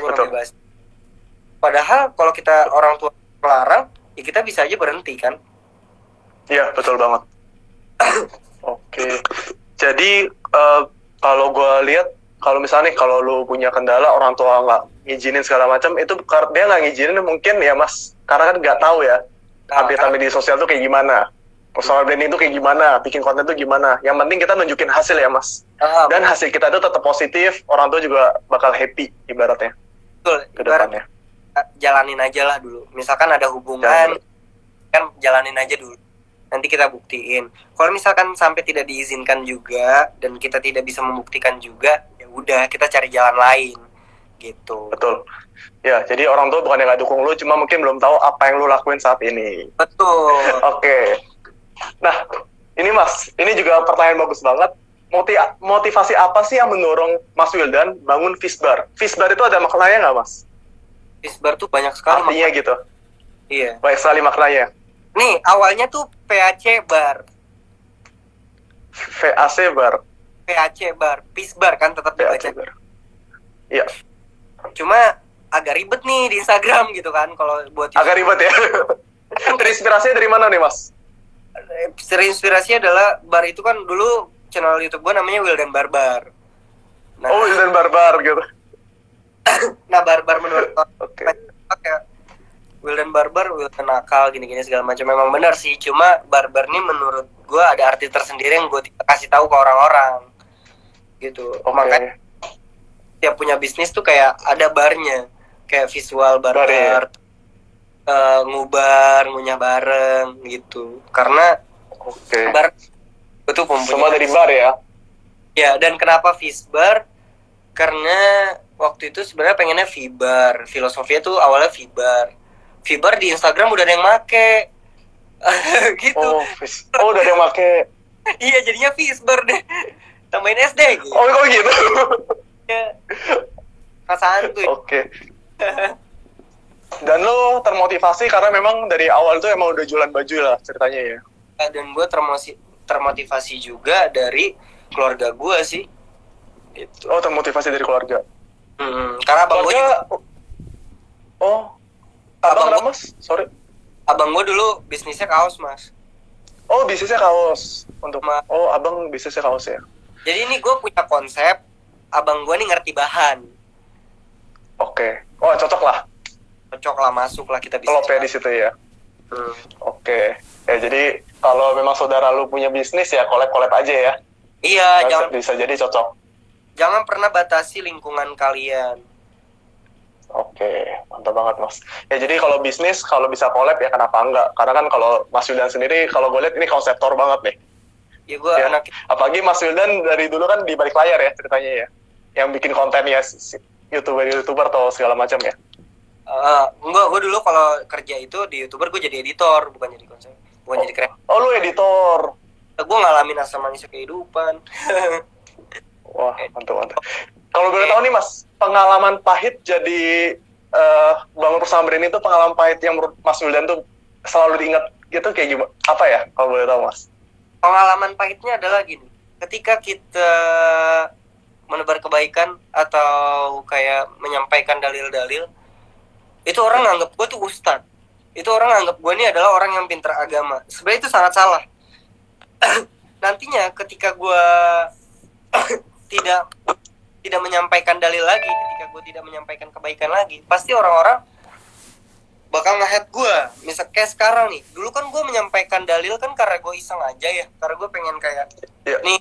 ngebebas. Padahal kalau kita orang tua melarang, ya kita bisa aja berhenti kan? Iya, betul banget. Oke. Jadi kalau gue lihat, kalau misalnya kalau lu punya kendala orang tua nggak ngizinin segala macam, itu dia nggak ngizinin mungkin ya mas, karena kan nggak tahu ya update media sosial tuh kayak gimana, personal branding tuh kayak gimana, bikin konten tuh gimana. Yang penting kita nunjukin hasil ya mas. Dan hasil kita tuh tetap positif, orang tua juga bakal happy ibaratnya. Betul. Ke depannya. Jalanin aja lah dulu. Misalkan ada hubungan, kan jalanin aja dulu. Nanti kita buktiin. Kalau misalkan sampai tidak diizinkan juga dan kita tidak bisa membuktikan juga, ya udah kita cari jalan lain gitu. Betul. Ya, jadi orang tua bukan yang nggak dukung lu, cuma mungkin belum tahu apa yang lu lakuin saat ini. Betul. Oke. Nah, ini mas, ini juga pertanyaan bagus banget. Motivasi apa sih yang mendorong Mas Wildan bangun Fishbar? Fishbar itu ada maknanya nggak mas? Fishbar tuh banyak sekali artinya maknanya. Gitu. Iya. Banyak sekali maknanya. Nih, awalnya tuh PAC bar. VAC bar. PAC bar, Fishbar kan tetap dibaca. Iya. Cuma agak ribet nih di Instagram gitu kan kalau buat agak ribet ya. Terinspirasinya dari mana nih mas? Terinspirasinya adalah bar itu kan dulu channel YouTube gue namanya Wildan Barbar. Nah, Wildan Barbar gitu. Nah, barbar menurut kayak Wildan Barbar, Wildan nakal gini-gini segala macam. Memang benar sih, cuma barbar nih menurut gue ada arti tersendiri yang gue kasih tahu ke orang-orang gitu. Makanya tiap punya bisnis tuh kayak ada barnya, kayak visual barbar, ngubar, ngunyah bareng gitu. Karena bar itu semua dari bar ya. Ya, dan kenapa Fishbar? Karena waktu itu sebenarnya pengennya Fibar. Filosofinya tuh awalnya Fibar. Fibar di Instagram udah ada yang make. Gitu. Oh, udah ada yang make. Iya, jadinya Fishbar deh. Tambahin SD gitu. Oh, kok gitu? Ya. Perasaan tuh. Oke. Dan lo termotivasi karena memang dari awal tuh emang udah jualan baju lah ceritanya ya. Dan gue termotivasi juga dari keluarga gue sih. Gitu. Oh, termotivasi dari keluarga. Karena abang gue juga... abang gue, mas? Sorry. Abang gue dulu bisnisnya kaos, mas. Oh, bisnisnya kaos. Abang bisnisnya kaos ya. Jadi ini gue punya konsep, abang gue nih ngerti bahan. Oke. Oh, cocok lah. Cocok lah, masuk lah kita bisnis. Kalau di situ ya. Oke. Ya, jadi kalau memang saudara lu punya bisnis ya collab aja ya. Iya, jangan bisa jadi cocok. Jangan pernah batasi lingkungan kalian. Oke, mantap banget mas. Ya jadi kalau bisnis, kalau bisa collab ya kenapa enggak? Karena kan kalau Mas Wildan sendiri, kalau gue lihat ini konseptor banget nih. Ya gue anak. Apalagi Mas Wildan dari dulu kan di balik layar ya ceritanya ya. Yang bikin konten ya YouTuber atau segala macam ya. Enggak, gue dulu kalau kerja itu di YouTuber gue jadi editor, bukan jadi konsep. Bukan jadi kreatif. Oh, lu editor. Gue ngalamin asam manisnya kehidupan. Wah, mantap. Kalau boleh tahu nih mas, pengalaman pahit jadi bangun perusahaan brand itu pengalaman pahit yang menurut Mas Wildan tuh selalu diingat gitu kayak gimana? Apa ya kalau boleh tahu mas? Pengalaman pahitnya adalah gini, ketika kita menebar kebaikan atau kayak menyampaikan dalil-dalil, itu orang nganggap gue tuh ustadz. Itu orang nganggap gue ini adalah orang yang pintar agama. Sebenarnya itu sangat salah. Nantinya ketika gue tidak menyampaikan dalil lagi, ketika gue tidak menyampaikan kebaikan lagi, pasti orang-orang bakal nge-hate gue. Misal kayak sekarang nih, dulu kan gue menyampaikan dalil kan karena gue iseng aja ya, karena gue pengen kayak nih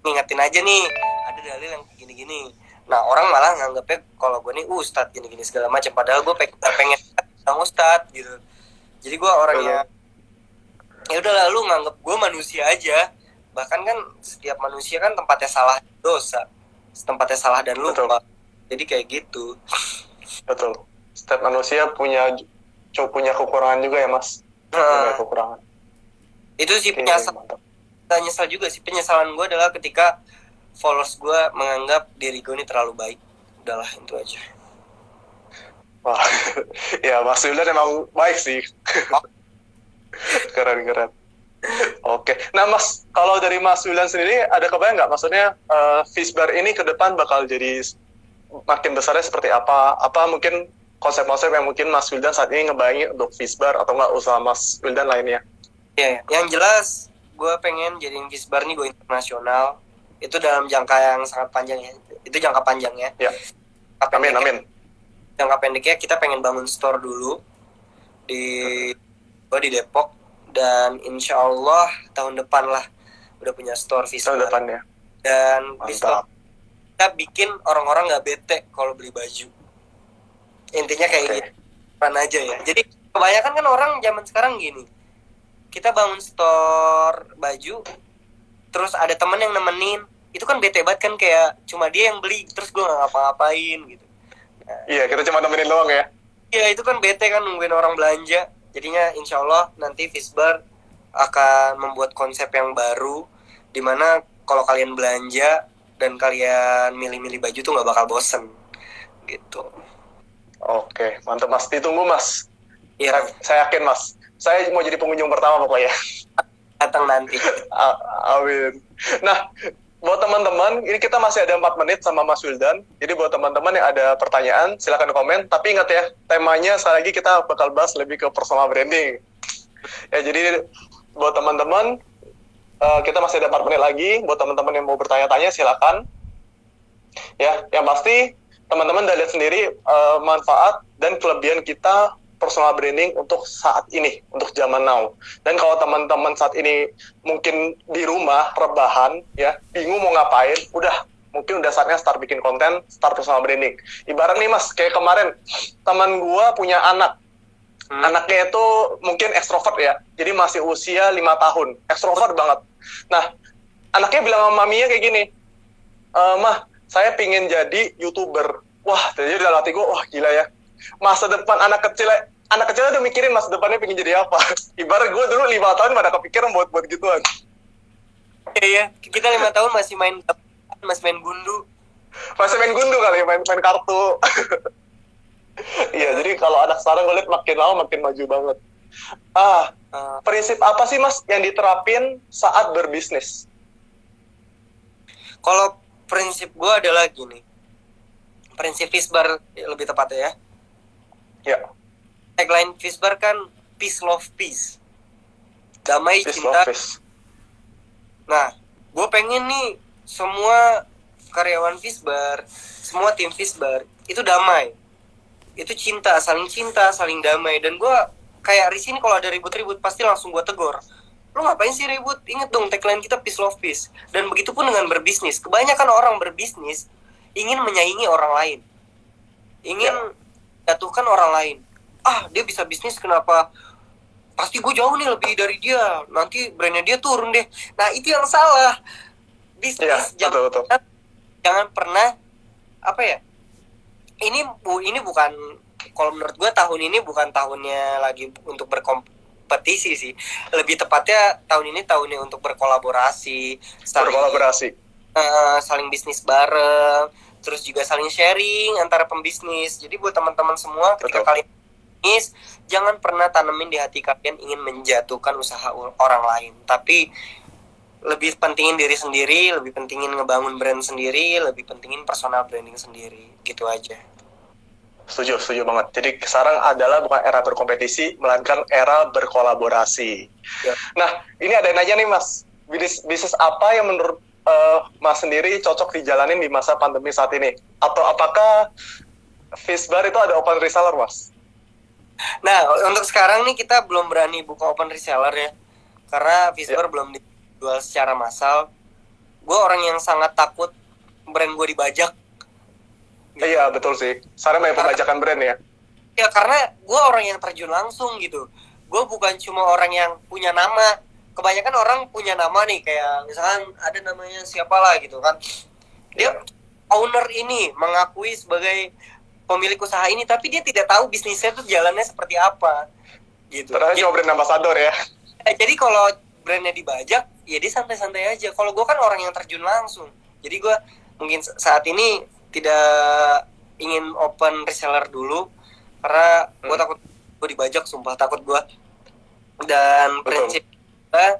ngingetin aja nih ada dalil yang gini-gini. Nah orang malah nganggapnya kalau gue nih ustadz gini-gini segala macam, padahal gue pengen ustadz gitu. Jadi gue orangnya ya udah lalu nganggap gue manusia aja. Bahkan kan setiap manusia kan tempatnya salah dosa, tempatnya salah dan lupa. Betul. Jadi kayak gitu. Betul. Setiap manusia punya kekurangan juga ya mas. Punya kekurangan. Itu sih nyesal juga sih. Penyesalan gue adalah ketika followers gue menganggap diri gue ini terlalu baik. Udahlah itu aja. Wah, ya Mas Wildan emang baik sih. Keren. Oke, nah Mas, kalau dari Mas Wildan sendiri ada kebayang nggak? Maksudnya Fishbar ini ke depan bakal jadi makin besarnya seperti apa? Apa mungkin konsep-konsep yang mungkin Mas Wildan saat ini ngebayangin untuk Fishbar atau enggak usaha Mas Wildan lainnya? Ya, yang jelas gue pengen jadiin Fishbar nih go internasional. Itu dalam jangka yang sangat panjang ya. Itu jangka panjangnya. Ya. Amin. Jangka pendeknya kita pengen bangun store dulu di Depok, dan insya Allah tahun depan lah udah punya store Fishbar. Tahun depannya. Dan Mantap. kita bikin orang-orang nggak bete kalau beli baju. Intinya kayak gitu aja ya. Jadi kebanyakan kan orang zaman sekarang gini, kita bangun store baju, terus ada temen yang nemenin, itu kan bete banget kan, kayak cuma dia yang beli terus gue nggak ngapa-ngapain gitu. Iya, kita cuma nemenin doang ya. Iya, itu kan bete kan nungguin orang belanja. Jadinya insya Allah nanti Fishbar akan membuat konsep yang baru, dimana kalau kalian belanja dan kalian milih-milih baju tuh nggak bakal bosen gitu. Oke, mantap Mas. Ditunggu Mas. Iya, Saya yakin Mas. Saya mau jadi pengunjung pertama pokoknya. datang nanti. Amin. Nah, buat teman-teman, ini kita masih ada 4 menit sama Mas Wildan. Jadi buat teman-teman yang ada pertanyaan, silakan komen. Tapi ingat ya, temanya sekali lagi kita bakal bahas lebih ke personal branding. Ya, jadi buat teman-teman, kita masih ada 4 menit lagi. Buat teman-teman yang mau bertanya-tanya, silakan. Ya, yang pasti teman-teman udah lihat sendiri manfaat dan kelebihan kita personal branding untuk saat ini, untuk zaman now. Dan kalau teman-teman saat ini mungkin di rumah, rebahan, ya, bingung mau ngapain, mungkin udah saatnya start bikin konten, start personal branding. Ibarat nih Mas, kayak kemarin, teman gua punya anak. Anaknya itu mungkin ekstrovert ya, jadi masih usia 5 tahun, ekstrovert banget. Nah, anaknya bilang sama maminya kayak gini, Mah, saya pingin jadi YouTuber. Wah, jadi dalam hati gue, wah gila ya. Masa depan anak kecil udah mikirin masa depannya pengen jadi apa. Ibarat gue dulu 5 tahun mana kepikiran buat gituan. Iya, kita 5 tahun masih main gundu. Masih main gundu kali, main kartu. Iya, jadi kalau anak sekarang gue liat makin lama makin maju banget. Prinsip apa sih Mas yang diterapin saat berbisnis? Kalau prinsip gue adalah gini, prinsip Fishbar lebih tepatnya ya. Ya. Tagline Fishbar kan peace love peace, damai Peace, cinta. love, peace. Nah, gue pengen nih semua karyawan Fishbar, semua tim Fishbar itu damai, itu cinta, saling damai. Dan gue kayak di sini kalau ada ribut-ribut pasti langsung gue tegur. Lo ngapain sih ribut? Ingat dong tagline kita peace love peace. Dan begitupun dengan berbisnis. Kebanyakan orang berbisnis ingin menyaingi orang lain, ingin jatuhkan orang lain. Dia bisa bisnis, kenapa? Pasti gue jauh nih lebih dari dia, nanti brandnya dia turun deh. Nah, itu yang salah. Bisnis jangan pernah ini bukan, kalau menurut gue tahun ini bukan tahunnya lagi untuk berkompetisi sih. Lebih tepatnya tahun ini tahunnya untuk berkolaborasi, saling bisnis bareng, terus juga saling sharing antara pembisnis. Jadi buat teman-teman semua, ketika kalian bisnis, jangan pernah tanemin di hati kalian ingin menjatuhkan usaha orang lain, tapi lebih pentingin diri sendiri, lebih pentingin ngebangun brand sendiri, lebih pentingin personal branding sendiri. Gitu aja. Setuju banget. Jadi sekarang adalah bukan era berkompetisi, melainkan era berkolaborasi. Ya. Nah, ini ada yang nanya nih Mas, bisnis apa yang menurut Mas sendiri cocok dijalanin di masa pandemi saat ini? Atau apakah Fishbar itu ada open reseller, Mas? Nah, untuk sekarang nih kita belum berani buka open reseller ya, karena Fishbar belum dijual secara massal. Gue orang yang sangat takut brand gue dibajak. Gitu. Iya, betul sih. Sekarang banyak pembajakan brand ya. Ya, karena gue orang yang terjun langsung gitu. Gue bukan cuma orang yang punya nama. Kebanyakan orang punya nama nih, kayak misalkan ada namanya siapalah gitu kan. Dia owner ini, mengakui sebagai pemilik usaha ini, tapi dia tidak tahu bisnisnya tuh jalannya seperti apa gitu. Padahal cuma brand ambassador ya. Jadi kalau brandnya dibajak, ya dia santai-santai aja. Kalau gue kan orang yang terjun langsung, jadi gue mungkin saat ini tidak ingin open reseller dulu, karena gue takut gue dibajak, sumpah takut gue. Dan prinsip kita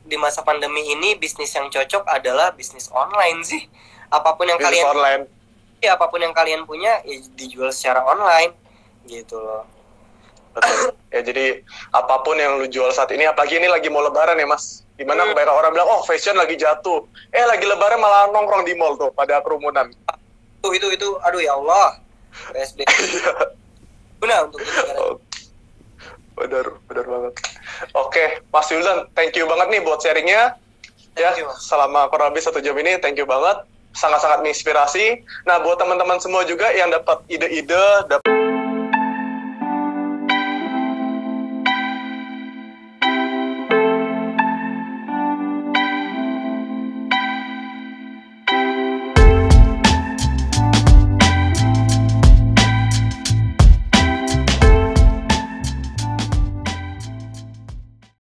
di masa pandemi ini, bisnis yang cocok adalah bisnis online sih. apapun yang Bisnis kalian online. ya, apapun yang kalian punya ya dijual secara online gitu loh. Betul. Ya jadi apapun yang lu jual saat ini, apalagi ini lagi mau lebaran ya mas, dimana kebanyakan orang bilang oh fashion lagi jatuh, lagi lebaran malah nongkrong di mall tuh pada kerumunan. Itu aduh ya Allah, PSBB guna untuk negara. Oh, benar banget. Oke, Mas Yuldan, thank you banget nih buat sharingnya. Ya, Thank you, Mas. selama kurang lebih 1 jam ini, thank you banget. Sangat-sangat menginspirasi. Nah, buat teman-teman semua juga yang dapat ide-ide, dapat